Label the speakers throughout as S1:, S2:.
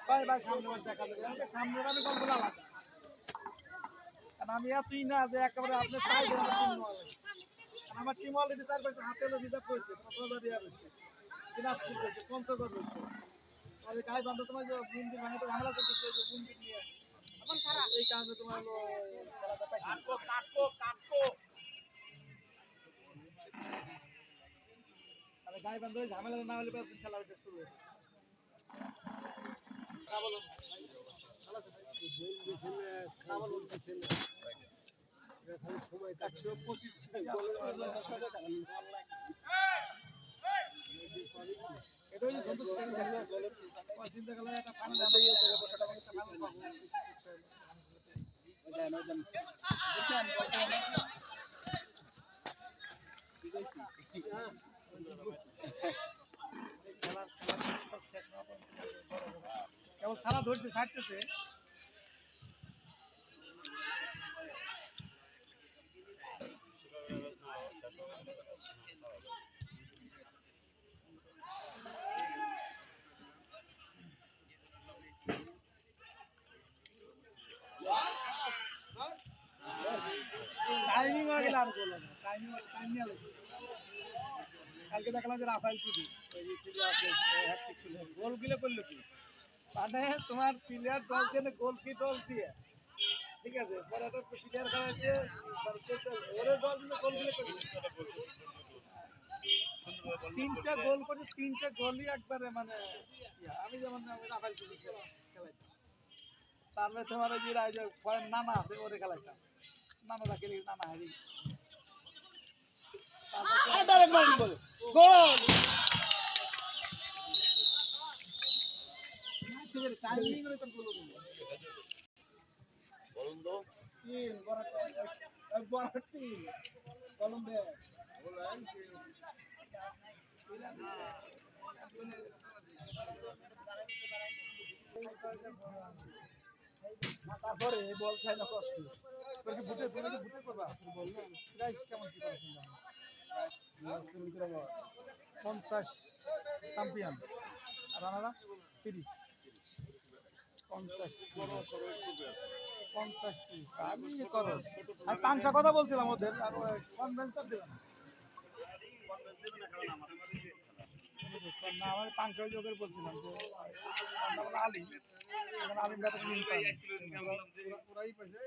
S1: ভাই ভাই সামনে বার দেখা যাবে, সামনে বারে গল্পটা আলাদা। কারণ আমি এতই না যে একেবারে আপনি তাই দেন আমার টিম নেওয়া লাগে। কারণ আমার টিম অলরেডি 4-5 হাতে হলো রিজার্ভ রয়েছে, বাজারিয়া রয়েছে, দিনাজপুর রয়েছে, পঞ্চগড় রয়েছে। আর গাই বান্ধব তোমার যে বুন্দি ভাঙে তো ঝামেলা করতেছে, যে বুন্দি নিয়ে এই কারণে তোমার হলো খেলাটা পাইছি। আর গাই বান্ধব ঝামেলা না হলে খেলা শুরু হয়েছে। সময় 125 এটা হচ্ছে চিন্তা করলে একটা ফাইনাল কেবল সারা ধরছে ছাড়তেছে। টাইমিং হয়ে গেল আর বলো না, টাইমিং নিয়ে কালকে দেখলাম যে রাফাইল টিভি গোলগুলো করলো কি মানে তোমার প্লেয়ার দল দিয়ে গোল কি দল দিয়ে, ঠিক আছে, পরে একটা প্লেয়ার খেলা হচ্ছে ওরে দল দিয়ে গোলগুলো করলো, 3টা গোল করছে, 3টা গোলই একবারে মানে আমি যেমন রাফাইল টিভি খেলাইতাম, তারপরে তোমার ওই যে নানা আছে ওরে খেলাইতাম, নানারা খেলে নানা হারি গোল টাইমিং করে তো গোল বলুন তো তিন বড়টি বলুন দে তারপরে বল চাই না কষ্ট করে বুটে তুমি কি বুটে করবা বল না গাইস কেমন কি করছেন 50 চ্যাম্পিয়ন আর আমরা 30 50 আমি করো আর পাঁচটা কথা বলছিলাম ওদের আর কনভেন্সটা দিলাম না আমার পাঁচটা যোগের বলছিলাম যে আলিম এখন আলিম ওরাই পাইছে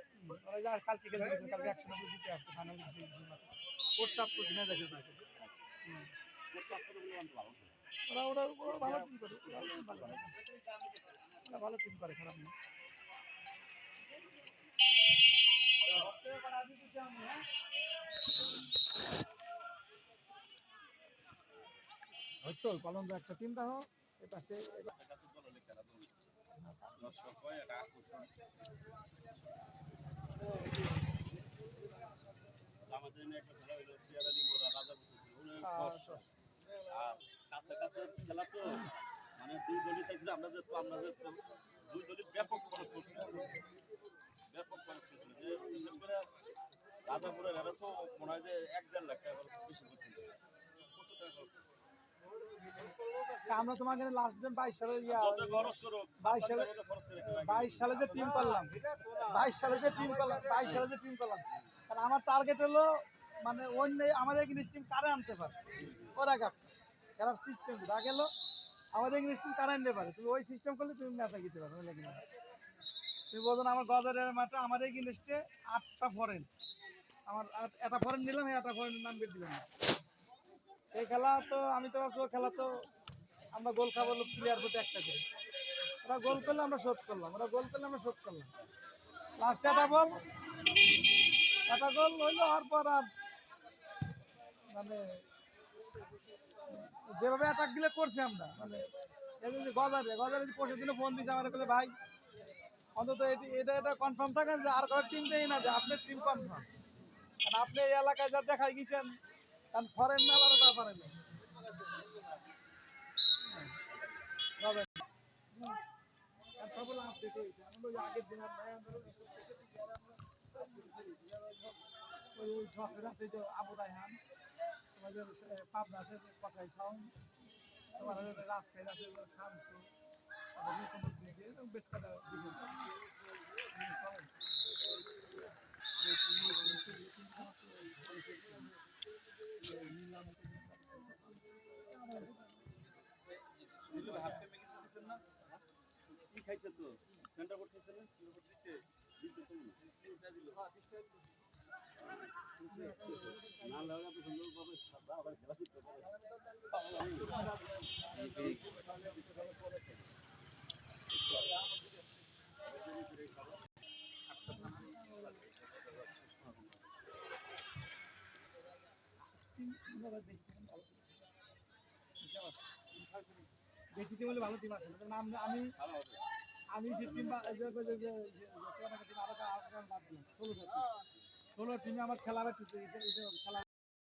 S1: ওরা যা কালকে খেলে কালকে 190 জিতে আসছে ফাইনাল কোট চাপ করে দিনে দেখে দিয়েছে ওরা ওরা ভালো টিম করে ভালো টিম করে খারাপ না হয়তো পালন একটা টিম দেখো এটা
S2: কাছাকাছি খেলা তো মানে দুই দলই চাইছিল আমরা যে দুই দলই ব্যাপক খরচ করছিল যে বিশেষ করে রাজাপুরের এরা তো মনে হয় যে 1-1.5 লাখ টাকা বেশি করছিল
S1: আমরা তোমাকে লাস্ট দিন 22 সালে 22 সালে যে টিম করলাম 22 সালে যে টিম করলাম কারণ আমার টার্গেট হলো মানে অন্য আমাদের ইংলিশ টিম কারে আনতে পারে ওরা খেলার সিস্টেম আগে হলো আমাদের ইংলিশ টিম কারে আনতে পারে তুমি ওই সিস্টেম করলে তুমি ম্যাচে জিততে পারো তুমি বলছো আমার গজারের মাঠে আমাদের ইংলিশে 8টা ফরেন আমার একটা ফরেন নিলাম একটা ফরেনের নাম বের দিলাম না এই খেলা তো আমি তো ভাবছি খেলা তো আমরা গোল খাবো প্লেয়ার প্রতি একটা করে ওরা গোল করলে আমরা শোধ করলাম লাস্টে একটা গোল হইলো আর পর আর মানে যেভাবে অ্যাটাক দিলে করছি আমরা মানে গজারে পরশুর দিনে ফোন দিয়েছে আমার বলে ভাই অন্তত এটা কনফার্ম থাকেন যে আর কোনো টিম দেই না যে আপনার টিম কনফার্ম কারণ আপনি এই এলাকায় যা দেখাই গেছেন কারণ ফরেন না আলাদা তা পারেন না সবগুলো আপডেট হয়েছে আমরা আগের দিন ওই যশোর আছে যে আবু রায়হান তোমাদের পাবনা আছে কথাই সাউন্ড তোমার রাজশাহীর আছে শান্ত
S2: খাইছে তো সেন্টার কোড খাইছে না সেন্টার কোড দিছে দিছে তো না দিল না লাগা তো সুন্দর ভাবে আবার খেলা করতে পারে
S1: বেশি টিম হলে ভালো টিম আছে নাম আমি
S2: ভালো হবে
S1: আমি যে টিম আরো 16 টিমে আমার খেলা খেলা